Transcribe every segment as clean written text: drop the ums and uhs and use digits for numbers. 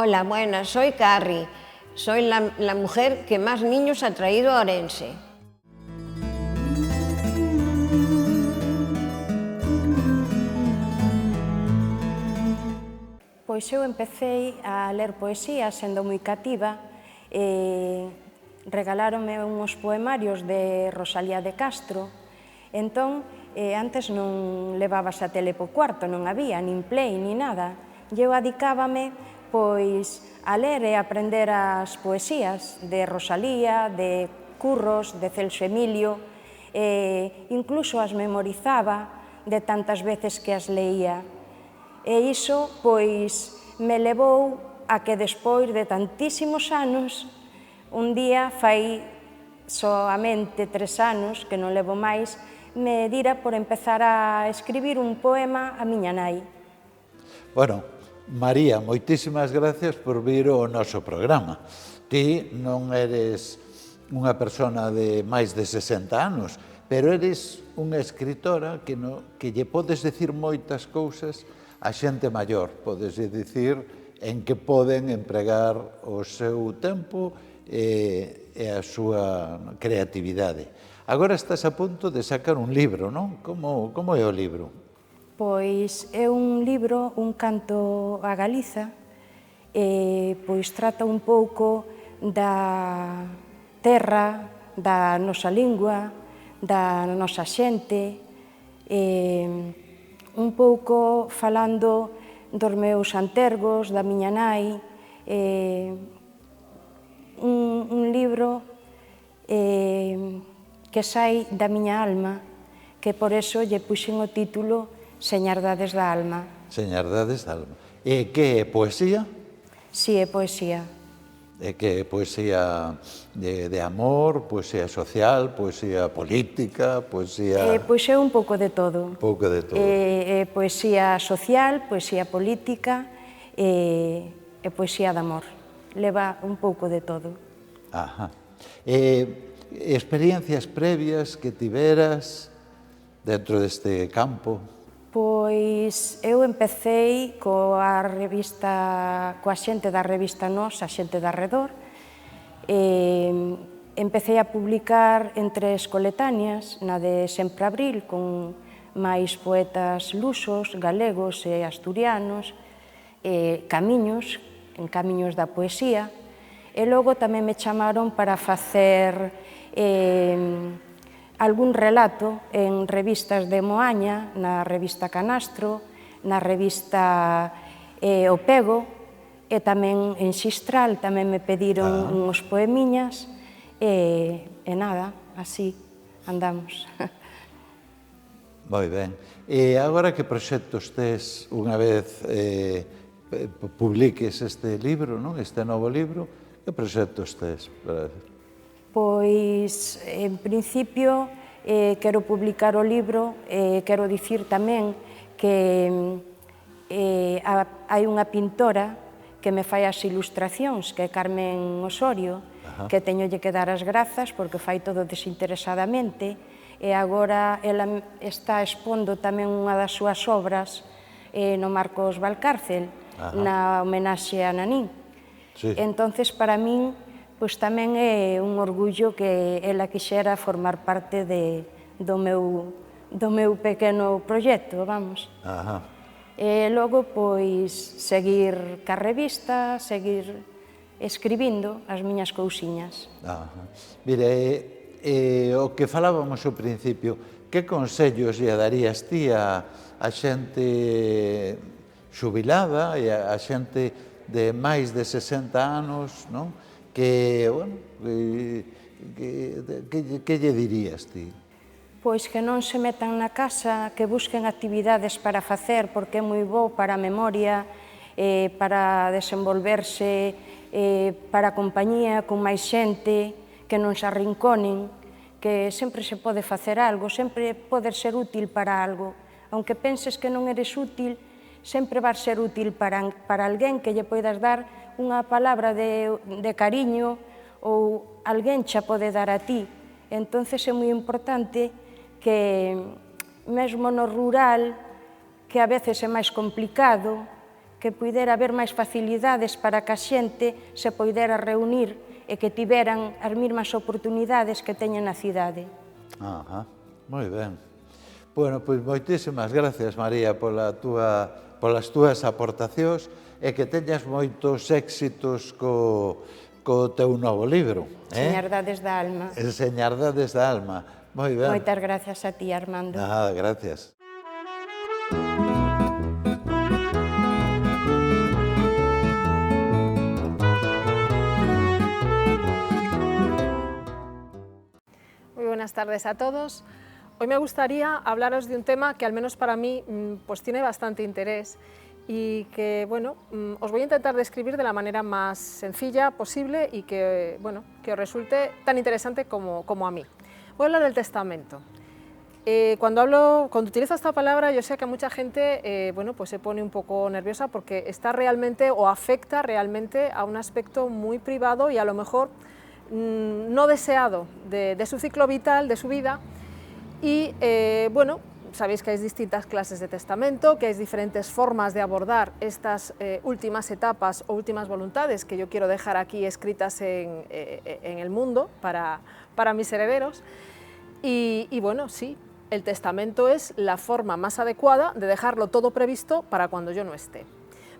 Hola, buenas, soy Carrie. Soy la mujer que más niños ha traído a Orense. Pois eu empecé a ler poesía sendo moi cativa. Regaláronme uns poemarios de Rosalía de Castro. Entón, antes non levabas a tele po cuarto, non había nin play, nin nada. Eu adicábame pois a ler e a aprender as poesías de Rosalía, de Curros, de Celso Emilio, incluso as memorizaba de tantas veces que as leía. E iso, pois, me levou a que despois de tantísimos anos, un día, fai soamente 3 anos, que non levo máis, me dira por empezar a escribir un poema a miña nai. Bueno, María, moitísimas gracias por vir ao noso programa. Ti non eres unha persona de máis de 60 anos, pero eres unha escritora que lle podes decir moitas cousas a xente maior. Podes dicir en que poden empregar o seu tempo e a súa creatividade. Agora estás a punto de sacar un libro, non? Como é o libro? Pois é un libro, un canto a Galiza, pois trata un pouco da terra, da nosa lingua, da nosa xente, un pouco falando dos meus antergos, da miña nai, un libro que sai da miña alma, que por eso lle puxen o título Señardades da alma. Señardades da alma. E que é poesía? Si, é poesía. E que é poesía de amor, poesía social, poesía política, poesía... Pois é un pouco de todo. Un pouco de todo. Poesía social, poesía política e poesía de amor. Leva un pouco de todo. Ajá. Experiencias previas que tiveras dentro deste campo? Pois eu empecéi coa xente da revista Nós, a xente de arredor. Empecéi a publicar entre escoletáneas, na de Sempre Abril, con máis poetas lusos, galegos e asturianos, camiños, en Camiños da Poesía, e logo tamén me chamaron para facer algún relato en revistas de Moaña, na revista Canastro, na revista O Pego, e tamén en Xistral, tamén me pediron uns poemiñas, e nada, así andamos. Moi ben. E agora que proxectos tes unha vez publiques este libro, non? Este novo libro, que proxectos tes? Pois, en principio, quero publicar o libro, quero dicir tamén que hai unha pintora que me fai as ilustracións, que é Carmen Osorio, que teñolle que dar as grazas porque fai todo desinteresadamente, e agora ela está expondo tamén unha das súas obras no Marcos Valcárcel, na homenaxe a Nanín. Entonces, para min, pois tamén é un orgullo que ela quixera formar parte do meu pequeno proxecto, vamos. E logo, pois, seguir ca revista, seguir escribindo as miñas cousiñas. Mira, o que falábamos ao principio, que consellos lle darías ti a xente xubilada e a xente de máis de 60 anos, non? Que lle dirías ti? Pois que non se metan na casa, que busquen actividades para facer, porque é moi bo para a memoria, para desenvolverse, para a compañía con máis xente, que non se arrinconen, que sempre se pode facer algo, sempre podes ser útil para algo. Aunque penses que non eres útil, sempre vas ser útil para alguén que lle poidas dar unha palabra de cariño ou alguén xa pode dar a ti. Entón, é moi importante que, mesmo no rural, que a veces é máis complicado, que puidera haber máis facilidades para que a xente se poidera reunir e que tiveran as mesmas oportunidades que teñen na cidade. Ajá, moi ben. Bueno, pois moitísimas gracias, María, polas túas aportacións e que teñas moitos éxitos co teu novo libro. Señardades da alma. Señardades da alma. Moi ben. Moitas gracias a ti, Armando. Nada, gracias. Muy buenas tardes a todos. Hoy me gustaría hablaros de un tema que al menos para mí pues tiene bastante interés y que bueno, os voy a intentar describir de la manera más sencilla posible y que, bueno, que os resulte tan interesante como a mí. Voy a hablar del testamento. Cuando utilizo esta palabra, yo sé que a mucha gente bueno, pues se pone un poco nerviosa porque está realmente o afecta realmente a un aspecto muy privado y a lo mejor no deseado de su ciclo vital, de su vida. Y bueno, sabéis que hay distintas clases de testamento, que hay diferentes formas de abordar estas últimas etapas o últimas voluntades que yo quiero dejar aquí escritas en el mundo para mis herederos. Y bueno, sí, el testamento es la forma más adecuada de dejarlo todo previsto para cuando yo no esté.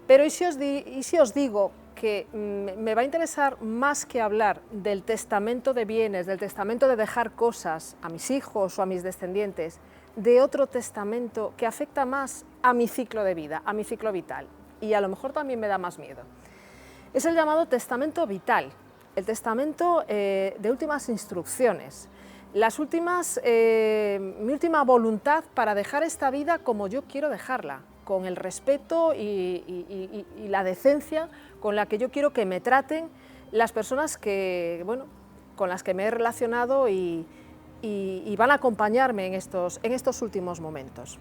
Pero ¿y si os digo que me va a interesar más que hablar del testamento de bienes, del testamento de dejar cosas a mis hijos o a mis descendientes, de otro testamento que afecta más a mi ciclo de vida, a mi ciclo vital, y a lo mejor también me da más miedo? Es el llamado testamento vital, el testamento de últimas instrucciones, mi última voluntad para dejar esta vida como yo quiero dejarla, con el respeto y la decencia con la que yo quiero que me traten las personas que, bueno, con las que me he relacionado y van a acompañarme en estos últimos momentos.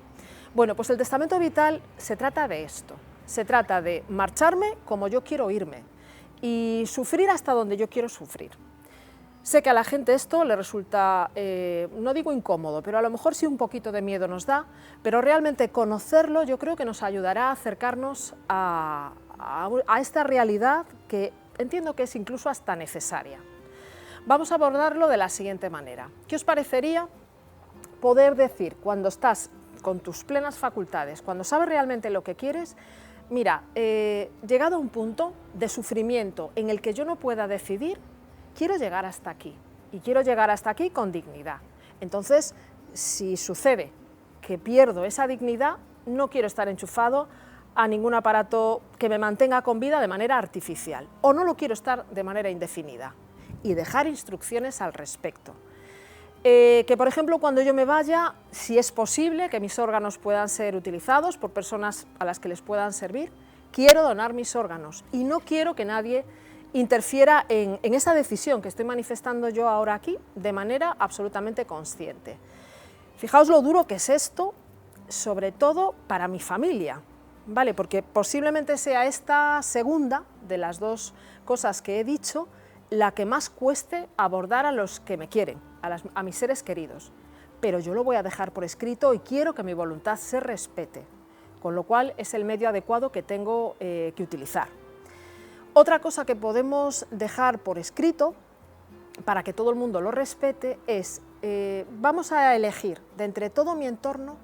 Bueno, pues el testamento vital se trata de esto, se trata de marcharme como yo quiero irme y sufrir hasta donde yo quiero sufrir. Sé que a la gente esto le resulta, no digo incómodo, pero a lo mejor sí un poquito de miedo nos da, pero realmente conocerlo yo creo que nos ayudará a acercarnos a esta realidad que entiendo que es incluso hasta necesaria. Vamos a abordarlo de la siguiente manera. ¿Qué os parecería poder decir, cuando estás con tus plenas facultades, cuando sabes realmente lo que quieres, mira, llegado a un punto de sufrimiento en el que yo no pueda decidir, quiero llegar hasta aquí, y quiero llegar hasta aquí con dignidad. Entonces, si sucede que pierdo esa dignidad, no quiero estar enchufado a ningún aparato que me mantenga con vida de manera artificial, o no lo quiero estar de manera indefinida, y dejar instrucciones al respecto. Que, por ejemplo, cuando yo me vaya, si es posible que mis órganos puedan ser utilizados por personas a las que les puedan servir, quiero donar mis órganos, y no quiero que nadie interfiera en esa decisión que estoy manifestando yo ahora aquí de manera absolutamente consciente. Fijaos lo duro que es esto, sobre todo para mi familia, ¿vale? Porque posiblemente sea esta segunda de las dos cosas que he dicho la que más cueste abordar a los que me quieren, a mis seres queridos, pero yo lo voy a dejar por escrito y quiero que mi voluntad se respete, con lo cual es el medio adecuado que tengo que utilizar. Otra cosa que podemos dejar por escrito, para que todo el mundo lo respete, es, vamos a elegir de entre todo mi entorno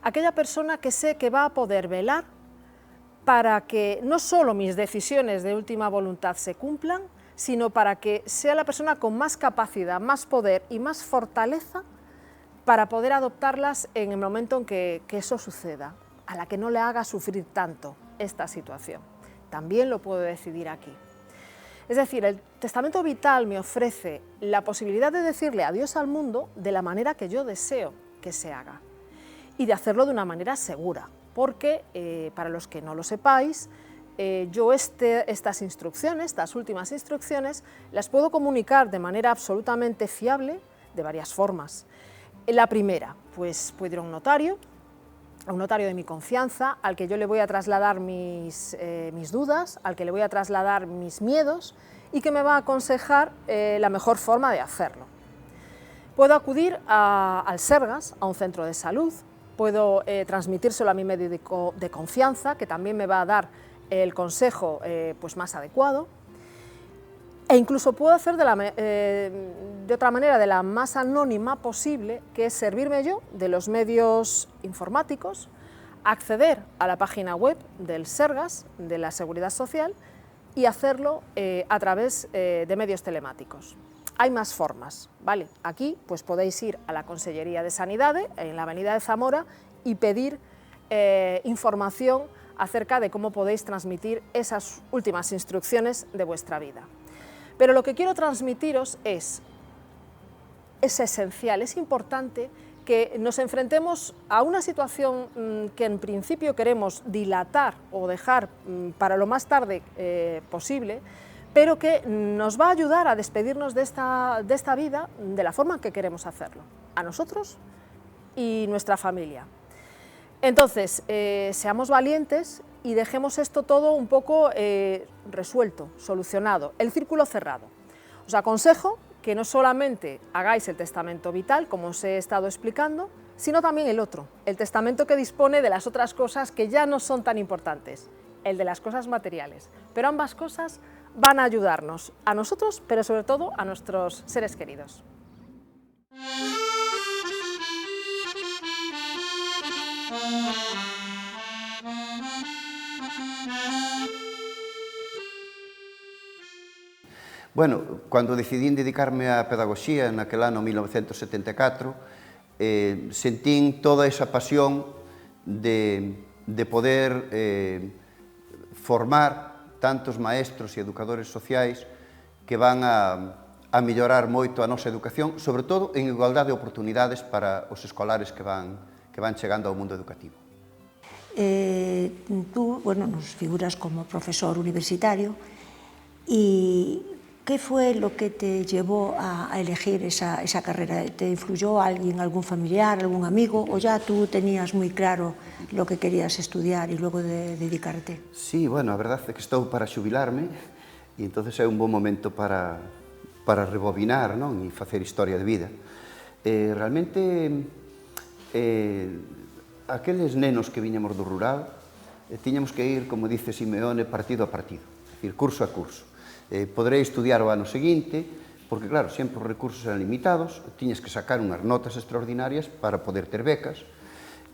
aquella persona que sé que va a poder velar para que no solo mis decisiones de última voluntad se cumplan, sino para que sea la persona con más capacidad, más poder y más fortaleza para poder adoptarlas en el momento en que eso suceda, a la que no le haga sufrir tanto esta situación. También lo puedo decidir aquí. Es decir, el testamento vital me ofrece la posibilidad de decirle adiós al mundo de la manera que yo deseo que se haga y de hacerlo de una manera segura, porque, para los que no lo sepáis, yo estas instrucciones, estas últimas instrucciones, las puedo comunicar de manera absolutamente fiable de varias formas. La primera, pues puedo ir a un notario de mi confianza, al que yo le voy a trasladar mis dudas, al que le voy a trasladar mis miedos y que me va a aconsejar la mejor forma de hacerlo. Puedo acudir al Sergas, a un centro de salud, puedo transmitírselo a mi médico de confianza, que también me va a dar el consejo pues más adecuado, e incluso puedo hacer de otra manera, de la más anónima posible, que es servirme yo de los medios informáticos, acceder a la página web del Sergas, de la Seguridad Social, y hacerlo a través de medios telemáticos. Hay más formas, ¿vale? Aquí pues podéis ir a la Consellería de Sanidade, en la avenida de Zamora, y pedir información acerca de cómo podéis transmitir esas últimas instrucciones de vuestra vida. Pero lo que quiero transmitiros es esencial, es importante que nos enfrentemos a una situación que en principio queremos dilatar o dejar para lo más tarde posible, pero que nos va a ayudar a despedirnos de esta vida de la forma que queremos hacerlo, a nosotros y nuestra familia. Entonces, seamos valientes y dejemos esto todo un poco resuelto, solucionado, el círculo cerrado. Os aconsejo que no solamente hagáis el testamento vital, como os he estado explicando, sino también el otro, el testamento que dispone de las otras cosas que ya no son tan importantes, el de las cosas materiales. Pero ambas cosas van a ayudarnos, a nosotros, pero sobre todo a nuestros seres queridos. Bueno, cando decidín dedicarme á pedagogía naquel ano 1974, sentín toda esa pasión de poder formar tantos maestros e educadores sociais que van a mellorar moito a nosa educación, sobre todo en igualdade de oportunidades para os escolares que van chegando ao mundo educativo. Tú, bueno, nos figuras como profesor universitario y ¿qué fue lo que te llevó a elegir esa carrera? ¿Te influyó alguien, algún familiar, algún amigo, o ya tú tenías muy claro lo que querías estudiar y luego de dedicarte? Sí, bueno, a verdade é que estou para xubilarme e entonces é un bom momento para rebobinar, non? E facer historia de vida. Realmente, aqueles nenos que viñamos do rural, tiñamos que ir, como dice Simeone, partido a partido, é dicir, curso a curso. Poderei estudiar o ano seguinte, porque, claro, sempre os recursos eran limitados, tiñas que sacar unhas notas extraordinarias para poder ter becas,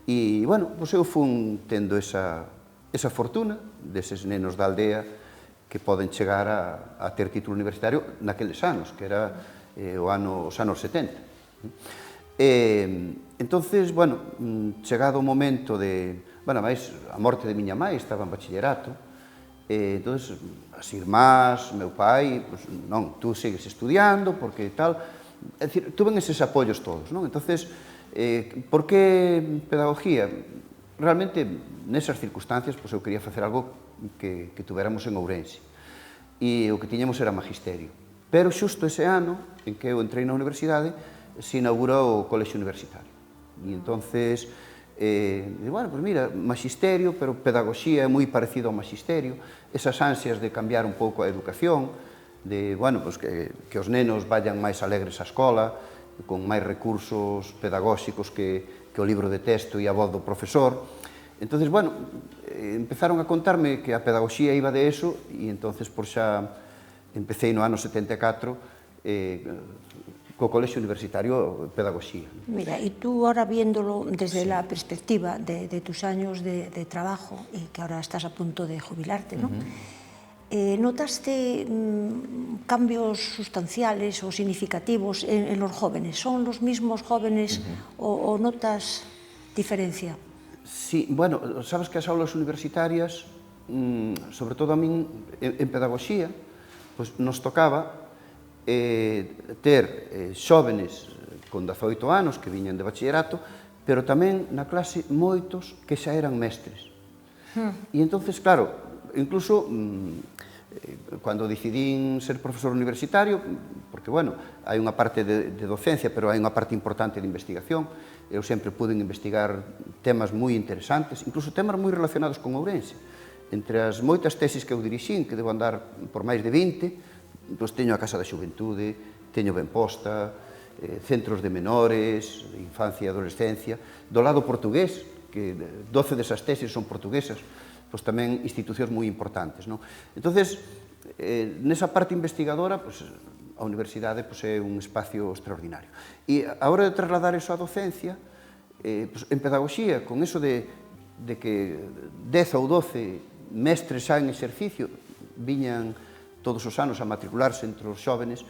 e, bueno, pois eu fun tendo esa fortuna deses nenos da aldea que poden chegar a ter título universitario naqueles anos, que era os anos 70. Entonces, bueno, chegado o momento de... Bueno, máis, a morte de miña mãe estaba en bachillerato, entonces, as irmás, meu pai, pues, non, tú sigues estudiando, porque tal... É dicir, tuven eses apoios todos, non? Entonces, por que pedagogía? Realmente, nesas circunstancias, pues, eu quería facer algo que tuveramos en Ourense. E o que tiñamos era magisterio. Pero xusto ese ano, en que eu entrei na universidade, se inaugura o colexio universitario. E entonces... bueno, pues mira, magisterio, pero pedagogía é moi parecido ao magisterio, esas ansias de cambiar un pouco a educación, de, bueno, pues que os nenos vayan máis alegres á escola, con máis recursos pedagóxicos que o libro de texto e a voz do profesor. Entonces, bueno, empezaron a contarme que a pedagogía iba de eso, e entonces, por xa empecé no ano 74, co Colexio Universitario Pedagogía. Mira, y tú ahora viéndolo desde la perspectiva de tus años de trabajo y que ahora estás a punto de jubilarte, ¿no? ¿Notaste cambios sustanciales o significativos en los jóvenes? ¿Son los mismos jóvenes o notas diferencia? Sí, bueno, sabes que as aulas universitarias, sobre todo a min, en pedagogía, pues nos tocaba ter xóvenes con 18 anos que viñan de bachillerato, pero tamén na clase moitos que xa eran mestres. E entonces, claro, incluso cando decidín ser profesor universitario, porque, bueno, hai unha parte de docencia, pero hai unha parte importante de investigación, eu sempre pude investigar temas moi interesantes, incluso temas moi relacionados con Ourense. Entre as moitas tesis que eu dirixín, que debo andar por máis de 20, pois teño a Casa da Xuventude, teño Benposta, centros de menores, de infancia e adolescencia. Do lado portugués, que 12 desas tesis son portuguesas, pois tamén institucións moi importantes, non? Entonces, nesa parte investigadora, pois, a universidade pois, é un espacio extraordinario. E a hora de trasladar eso á docencia, pois, en pedagogía, con eso de que 10 ou 12 mestres xa en exercicio viñan todos os anos a matricularse entre os xóvenes,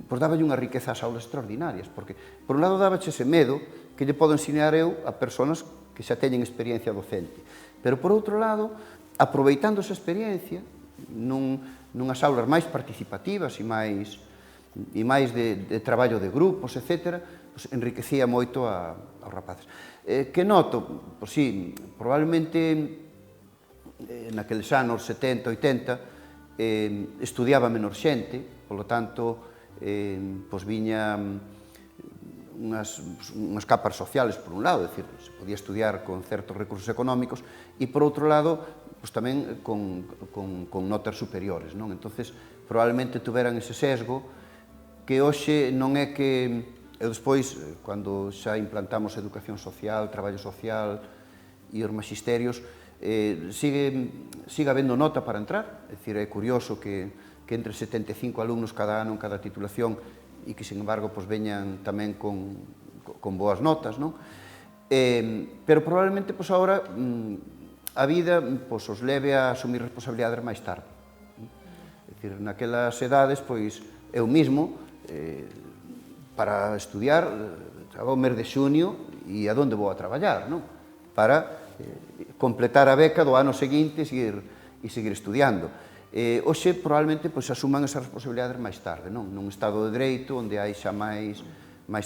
pois dáballe unha riqueza ás aulas extraordinarias, porque, por un lado, dábache ese medo que lle podo ensinar eu a persoas que xa teñen experiencia docente. Pero, por outro lado, aproveitando esa experiencia, nunhas aulas máis participativas e máis de traballo de grupos, etc., pues, enriquecía moito aos rapaces. Que noto? Pois sí, probablemente naqueles anos 70, 80, estudiaba menor xente, polo tanto, pois viña unhas capas sociales, por un lado, é dicir, se podía estudiar con certos recursos económicos, e, por outro lado, pois tamén con notas superiores, non? Entonces, probablemente tuveran ese sesgo que hoxe non é que eu despois, cando xa implantamos educación social, traballo social e os magisterios, siga habendo nota para entrar, é dicir, é curioso que entre 75 alumnos cada ano en cada titulación e que, sin embargo, pois veñan tamén con boas notas, non? Pero probablemente, pois agora, a vida pois, os leve a asumir responsabilidades máis tarde. É dicir, naquelas edades, pois, eu mismo, para estudiar, o mes de xunio e a donde vou a traballar, non? Para completar a beca do ano seguinte e seguir estudiando. Hoxe, probablemente, pois, asuman esas responsabilidades máis tarde, non? Nun Estado de Dereito, onde hai xa máis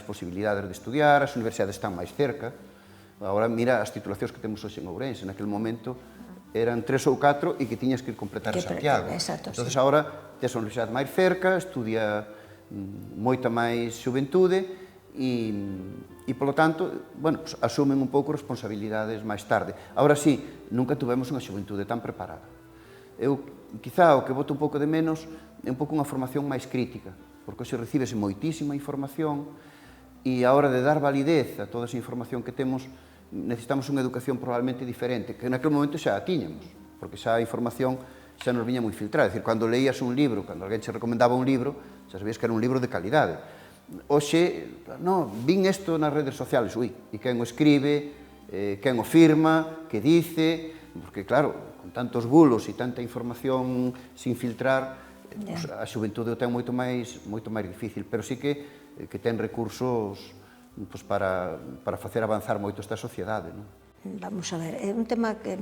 posibilidades de estudiar, as universidades están máis cerca. Agora, mira as titulacións que temos hoxe en Ourense. Naquele momento eran 3 ou 4 e que tiñas que ir completar a Santiago. Entón, agora, tes a universidade máis cerca, estudia moita máis xuventude e, polo tanto, bueno, pues, asumen un pouco responsabilidades máis tarde. Agora sí, nunca tuvemos unha xuventude tan preparada. Eu, quizá, o que boto un pouco de menos é un pouco unha formación máis crítica, porque hoxe recibese moitísima información e a hora de dar validez a toda esa información que temos, necesitamos unha educación probablemente diferente, que naquele momento xa a tiñamos, porque xa a información xa nos viña moi filtrada. É dicir, cando leías un libro, cando alguén che recomendaba un libro, xa sabías que era un libro de calidade. Hoxe, non, vin isto nas redes sociales, ui, e quen o escribe, quen o firma, que dice, porque claro, con tantos bulos e tanta información sin filtrar, pues, a xuventude o ten moito máis difícil, pero sí que ten recursos pues, para facer avanzar moito esta sociedade, non? Vamos a ver, é un tema que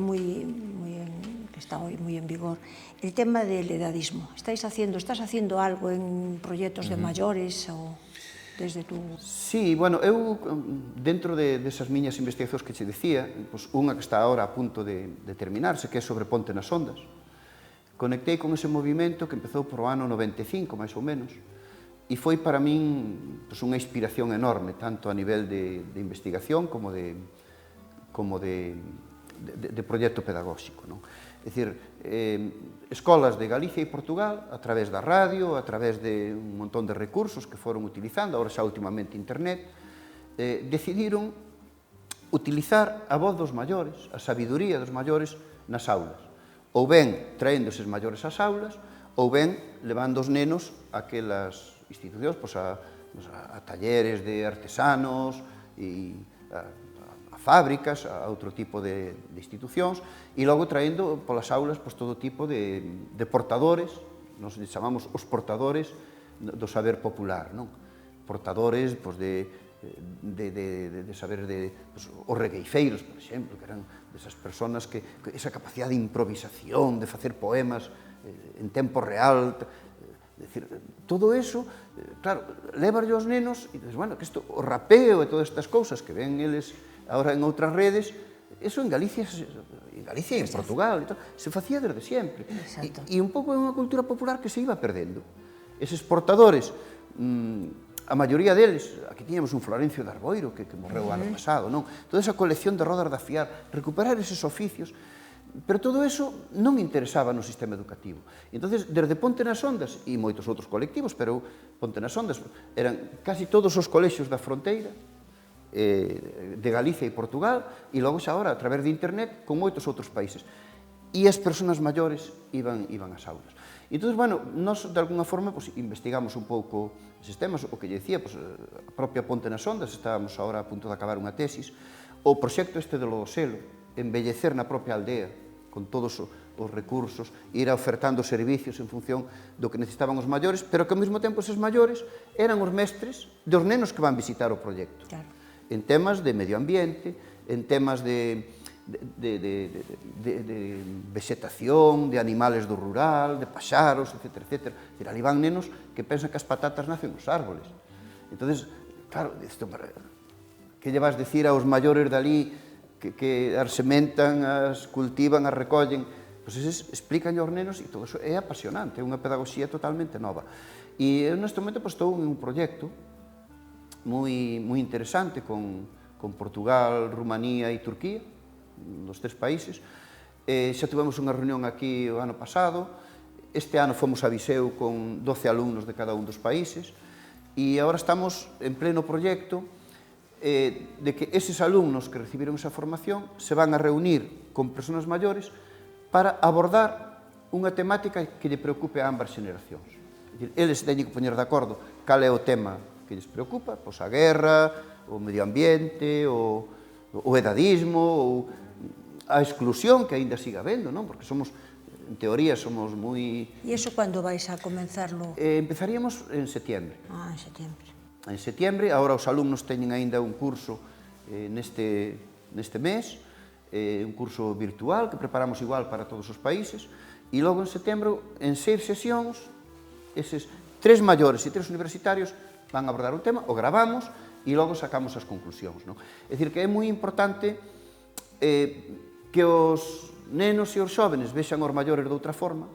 está hoy moi en vigor, el tema del edadismo. Estás haciendo algo en proxectos de maiores ou desde tu... Sí, bueno, eu, dentro desas miñas investigacións que che dicía, pues, unha que está ahora a punto de terminarse, que é sobre Ponte nas Ondas, conectei con ese movimento que empezou por o ano 95, máis ou menos, e foi para min pues, unha inspiración enorme, tanto a nivel de investigación como de proxecto pedagóxico, non? É dicir, escolas de Galicia e Portugal, a través da radio, a través de un montón de recursos que foron utilizando, agora xa últimamente internet, decidiron utilizar a voz dos maiores, a sabiduría dos maiores nas aulas. Ou ben traendo eses maiores ás aulas, ou ben levando os nenos a aquelas institucións, pois a talleres de artesanos e a fábricas, a outro tipo de institucións, e logo traendo polas aulas pois, todo tipo de portadores, nos chamamos os portadores do saber popular, non? Portadores pois, de saber pois, os regueifeiros, por exemplo, que eran desas persoas que esa capacidade de improvisación, de facer poemas en tempo real, decir, todo eso, claro, levarlle aos nenos e dices, bueno, que isto, o rapeo e todas estas cousas que ven eles agora en outras redes, eso en Galicia e en Portugal, se facía desde sempre. E un pouco é unha cultura popular que se iba perdendo. Eses portadores, a maioría deles, aquí tiñamos un Florencio de Arboiro que morreu o ano pasado, non? Toda esa colección de rodas de afiar, recuperar eses oficios, pero todo eso non interesaba no sistema educativo. Entonces, desde Ponte nas Ondas, e moitos outros colectivos, pero Ponte nas Ondas, eran casi todos os colexios da fronteira, de Galicia e Portugal, e logo xa agora, a través de internet, con moitos outros países. e as persoas maiores iban ás aulas. Entón, bueno, nós, de alguna forma, investigamos un pouco eses temas, o que lle dicía, a propia Ponte nas Ondas, estábamos agora a punto de acabar unha tesis, o proxecto este do Lodoselo, embellecer na propia aldea, con todos os recursos, ir ofertando servicios en función do que necesitaban os maiores, pero que ao mesmo tempo eses maiores eran os mestres dos nenos que van visitar o proxecto. En temas de medio ambiente, en temas de vegetación, de animales do rural, de paxaros, etc. Ali van nenos que pensan que as patatas nacen nos árboles. Entón, claro, que lle vas decir aos maiores dali que as sementan, as cultivan, as recollen? Pois eses explican aos nenos e todo iso é apasionante, é unha pedagogía totalmente nova. E eu neste momento estou en un proxecto moi interesante con Portugal, Rumanía e Turquía, nos 3 países. Xa tivemos unha reunión aquí o ano pasado, este ano fomos a Viseu con 12 alumnos de cada un dos países, e agora estamos en pleno proxecto de que eses alumnos que recibiron esa formación se van a reunir con persoas maiores para abordar unha temática que lle preocupe a ambas xeneracións. Eles teñen que poñer de acordo cal é o tema que lles preocupa, pois a guerra, o medio ambiente, o edadismo, ou a exclusión que aínda siga habendo, non? Porque somos, en teoría, somos moi... E iso cando vais a comenzarlo? Empezaríamos en setiembre. En setiembre. En setiembre, agora os alumnos teñen aínda un curso neste mes, un curso virtual que preparamos igual para todos os países, e logo en setembro, en 6 sesións, eses 3 maiores e 3 universitarios van a abordar un tema, o gravamos, e logo sacamos as conclusións. É dicir, que é moi importante que os nenos e os xóvenes vexan aos maiores de outra forma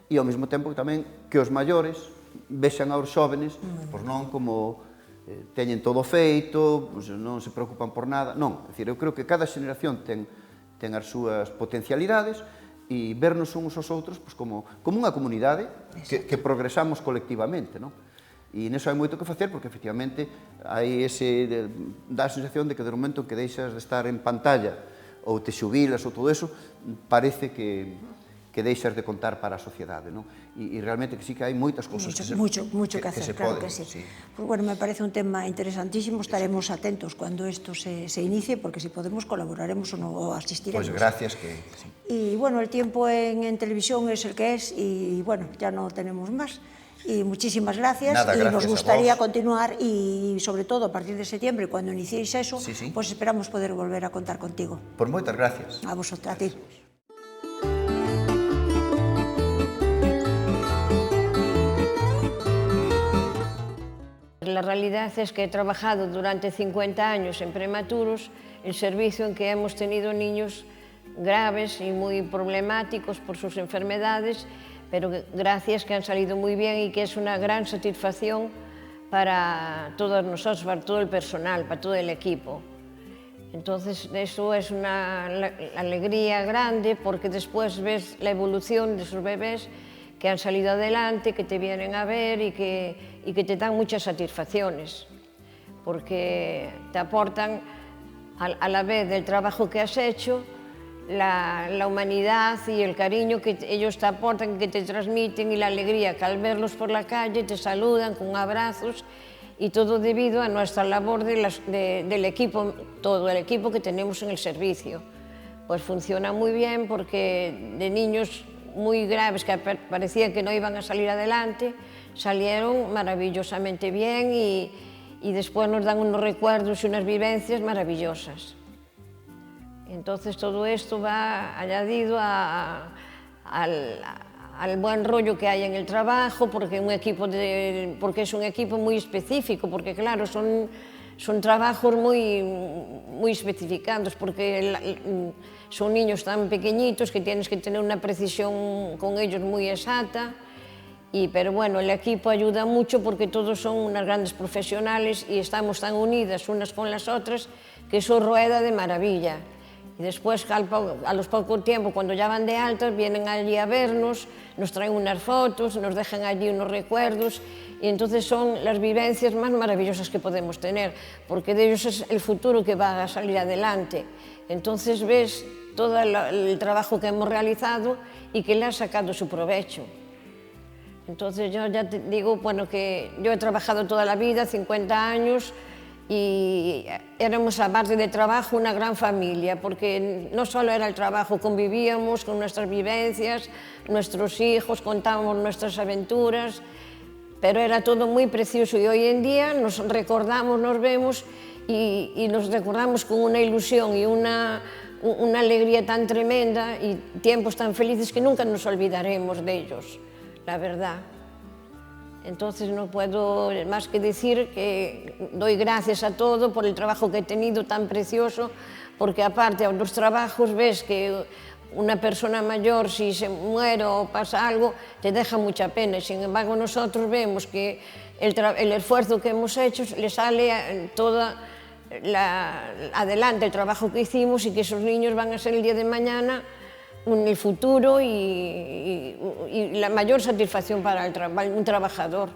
e ao mesmo tempo tamén que os maiores vexan aos xóvenes non como teñen todo feito, non se preocupan por nada. Non, é dicir, eu creo que cada xeneración ten as súas potencialidades e vernos uns aos outros como unha comunidade que progresamos colectivamente, non? E neso hai moito que facer porque, efectivamente, hai dá a sensación de que do momento en que deixas de estar en pantalla ou te xubilas ou todo eso, parece que deixas de contar para a sociedade, non? E realmente que sí que hai moitas cousas que se poden. Mucho que hacer, claro que sí. Pues bueno, me parece un tema interesantísimo, estaremos atentos cuando esto se inicie, porque si podemos colaboraremos o asistiremos. Pues gracias que... Y bueno, el tiempo en televisión es el que es y bueno, ya no tenemos más. Y muchísimas gracias. Nada, y gracias nos gustaría continuar y sobre todo a partir de septiembre, cuando iniciéis eso, pues esperamos poder volver a contar contigo. Pues moitas gracias. A vosotros, a ti. La realidad es que he trabajado durante 50 años en prematuros, el servicio en que hemos tenido niños graves y muy problemáticos por sus enfermedades, pero gracias que han salido muy bien y que es una gran satisfacción para todos nosotros, para todo el personal, para todo el equipo. Entonces, eso es una alegría grande porque después ves la evolución de esos bebés que han salido adelante, que te vienen a ver y que te dan muchas satisfacciones, porque te aportan a la vez del trabajo que has hecho, la humanidad y el cariño que ellos te aportan, que te transmiten y la alegría que al verlos por la calle te saludan con abrazos y todo debido a nuestra labor del equipo, todo el equipo que tenemos en el servicio. Pues funciona muy bien porque de niños muy graves que parecían que no iban a salir adelante, salieron maravillosamente bien y después nos dan unos recuerdos y unas vivencias maravillosas. Entonces todo esto va añadido al buen rollo que hay en el trabajo, porque es un equipo muy específico, porque claro, son trabajos muy especificados, porque son niños tan pequeñitos que tienes que tener una precisión con ellos muy exacta, pero bueno, el equipo ayuda mucho porque todos son unas grandes profesionales y estamos tan unidas unas con las otras que eso rueda de maravilla. Y después, a los pocos tiempos, cuando ya van de alta, vienen allí a vernos, nos traen unas fotos, nos dejan allí unos recuerdos, y entonces son las vivencias más maravillosas que podemos tener, porque de ellos es el futuro que va a salir adelante. Entonces ves todo el trabajo que hemos realizado y que le ha sacado su provecho. Entonces yo ya te digo, bueno, que yo he trabajado toda la vida, 50 años, y éramos, aparte de trabajo, una gran familia, porque no solo era el trabajo, convivíamos con nuestras vivencias, nuestros hijos, contábamos nuestras aventuras, pero era todo muy precioso, y hoy en día nos recordamos, nos vemos y nos recordamos con una ilusión y una alegría tan tremenda y tiempos tan felices que nunca nos olvidaremos de ellos, la verdad. Entonces no puedo más que decir que doy gracias a todo por el trabajo que he tenido tan precioso, porque aparte de los trabajos ves que una persona mayor, si se muere o pasa algo, te deja mucha pena. Sin embargo, nosotros vemos que el esfuerzo que hemos hecho le sale adelante el trabajo que hicimos, y que esos niños van a ser el día de mañana en el futuro y la mayor satisfacción para un trabajador.